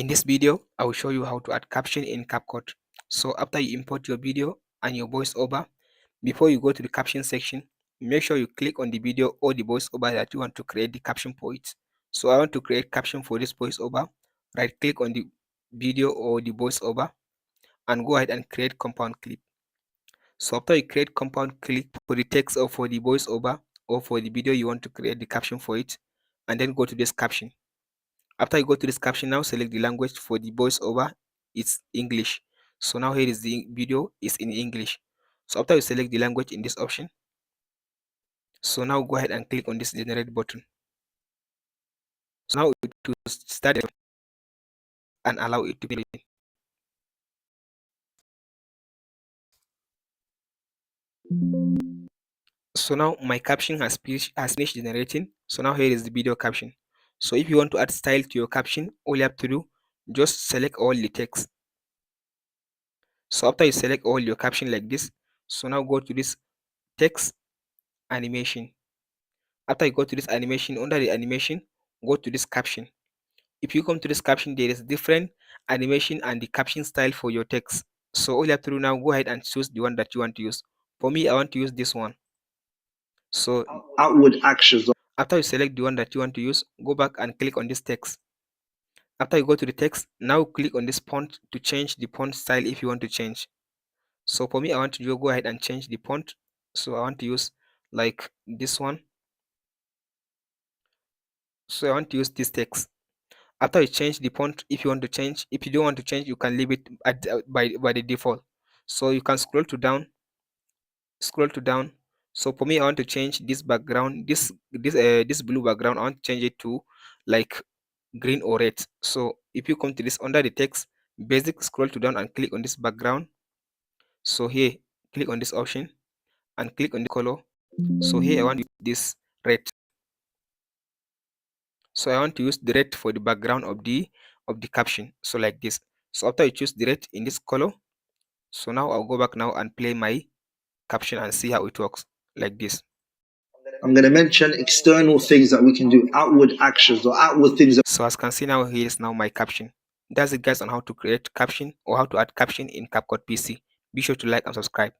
In this video, I will show you how to add caption in Capcut. So after you import your video and your voiceover, before you go to the caption section, make sure you click on the video or the voiceover that you want to create the caption for it. So I want to create caption for this voiceover. Right click on the video or the voiceover and go ahead and create compound clip. So after you create compound clip for the text or for the voiceover or for the video you want to create the caption for it, and then go to this caption. After you go to this caption, now select the language. For the voiceover, it's English. So now here is the video is in English. So after you select the language in this option, so now go ahead and click on this generate button. So now to start and allow it to be. So now my caption has finished generating. So now here is the video caption. So if you want to add style to your caption, all you have to do, just select all the text. So after you select all your caption like this, so now go to this text animation. After you go to this animation, under the animation, go to this caption. If you come to this caption, there is different animation and the caption style for your text. So all you have to do now, go ahead and choose the one that you want to use. For me, I want to use this one. So outward actions. after you select the one that you want to use, go back and click on this text. After you go to the text, now click on this font to change the font style if you want to change. So for me, I want to go ahead and change the font. So I want to use like this one. So I want to use this text. After you change the font, if you want to change, if you don't want to change, you can leave it at by the default. So you can scroll to down. So for me, I want to change this background, this blue background. I want to change it to like green or red. So if you come to this under the text basic, scroll to down and click on this background. So here, click on this option and click on the color. So here I want this red. So I want to use the red for the background of the caption. So like this. So after you choose the red in this color, so now I'll go back now and play my caption and see how it works like this. I'm going to mention external things that we can do, outward actions or outward things. So as you can see now, here is now my caption. That's it guys on how to create caption or how to add caption in Capcut PC. Be sure to like and subscribe.